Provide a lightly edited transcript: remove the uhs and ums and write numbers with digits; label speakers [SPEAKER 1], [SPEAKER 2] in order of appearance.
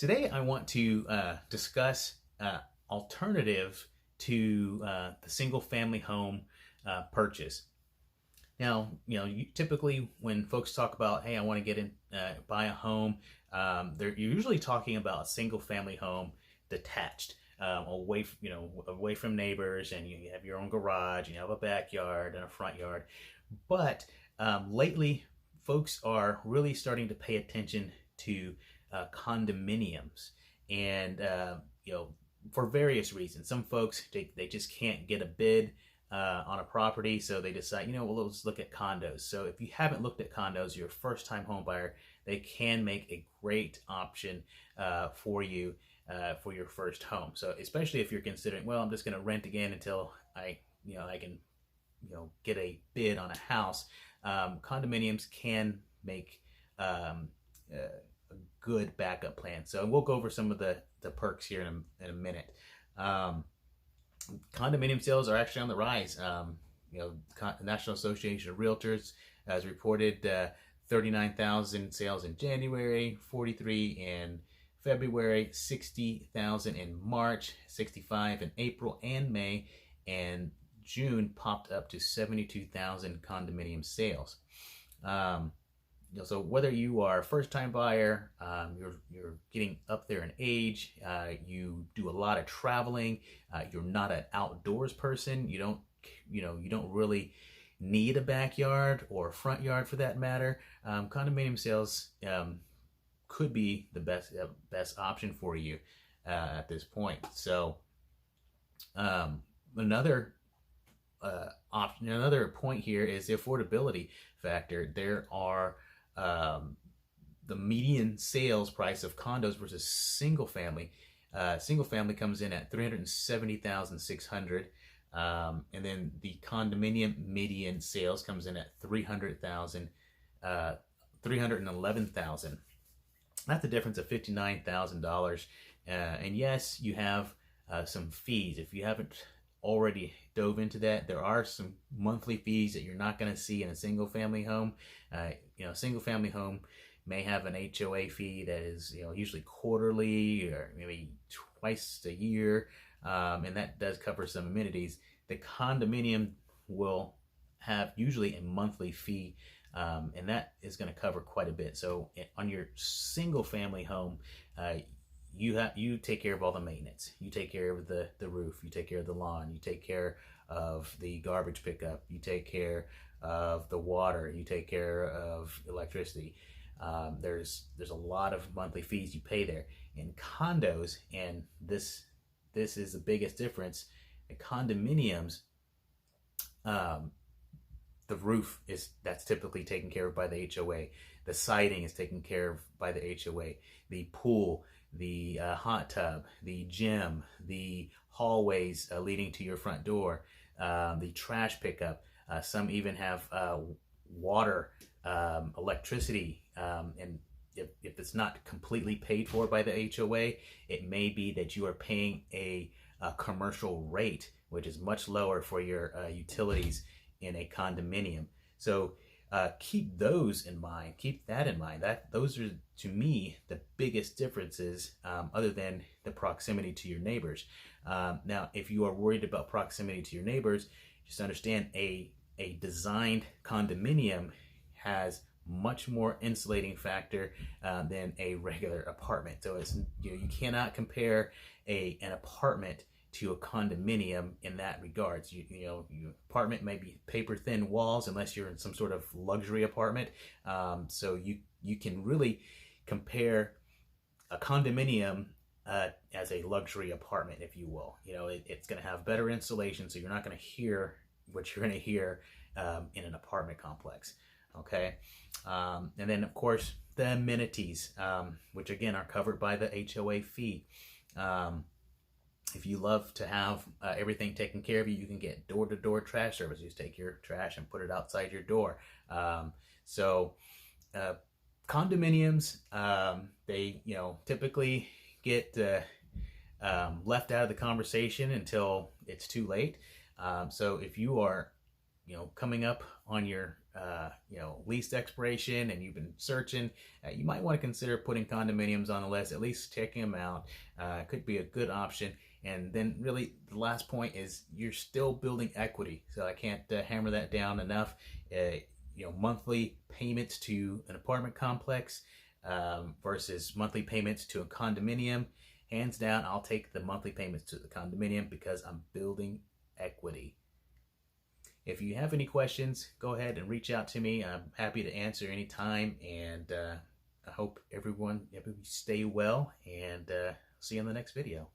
[SPEAKER 1] Today I want to discuss alternative to the single family home purchase. Now, typically when folks talk about, hey, I want to get in, buy a home, they're usually talking about a single family home detached, away from neighbors, and you have your own garage, and you have a backyard and a front yard. But lately, folks are really starting to pay attention to condominiums, and for various reasons. Some folks they just can't get a bid on a property, so they decide, well, let's look at condos. So if you haven't looked at condos, you're a first-time home buyer, they can make a great option for you for your first home. So especially if you're considering, well, I'm just going to rent again until I can get a bid on a house. Condominiums can make a good backup plan. So we'll go over some of the perks here in a minute. Condominium sales are actually on the rise. National Association of Realtors has reported 39,000 sales in January, 43 in February, 60,000 in March, 65 in April and May, and June popped up to 72,000 condominium sales. So whether you are a first-time buyer, you're getting up there in age, you do a lot of traveling, you're not an outdoors person, you don't really need a backyard or a front yard for that matter, condominium sales could be the best option for you at this point. So another point here is the affordability factor. There are the median sales price of condos versus single family. Single family comes in at $370,600, and then the condominium median sales comes in at $311,000. That's a difference of $59,000. And yes, you have some fees. If you haven't already dove into that, there are some monthly fees that you're not going to see in a single family home. A single family home may have an HOA fee that is usually quarterly or maybe twice a year, and that does cover some amenities. The condominium will have usually a monthly fee, and that is going to cover quite a bit. So on your single family home, you take care of all the maintenance. You take care of the roof. You take care of the lawn. You take care of the garbage pickup. You take care of the water. You take care of electricity. There's a lot of monthly fees you pay there. In condos, and this is the biggest difference, in condominiums, the roof that's typically taken care of by the HOA. The siding is taken care of by the HOA. The pool, the hot tub, the gym, the hallways leading to your front door, the trash pickup. Some even have water, electricity, and if it's not completely paid for by the HOA, it may be that you are paying a commercial rate, which is much lower for your utilities in a condominium. So keep those in mind. Keep that in mind. Those are, to me, the biggest differences, other than the proximity to your neighbors. Now, if you are worried about proximity to your neighbors, just understand a designed condominium has much more insulating factor than a regular apartment. So it's you cannot compare an apartment to a condominium in that regards. Your apartment may be paper thin walls unless you're in some sort of luxury apartment. So you can really compare a condominium as a luxury apartment, if you will. It's going to have better insulation, so you're not going to hear what you're going to hear in an apartment complex. Okay, and then of course the amenities, which again are covered by the HOA fee. If you love to have everything taken care of you can get door-to-door trash services. Take your trash and put it outside your door. Condominiums, they typically get left out of the conversation until it's too late. So if you are coming up on your lease expiration and you've been searching, you might want to consider putting condominiums on the list, at least checking them out. Could be a good option. And then really the last point is you're still building equity. So I can't hammer that down enough. Monthly payments to an apartment complex versus monthly payments to a condominium. Hands down, I'll take the monthly payments to the condominium because I'm building equity. If you have any questions, go ahead and reach out to me. I'm happy to answer anytime, and I hope everyone stay well, and see you in the next video.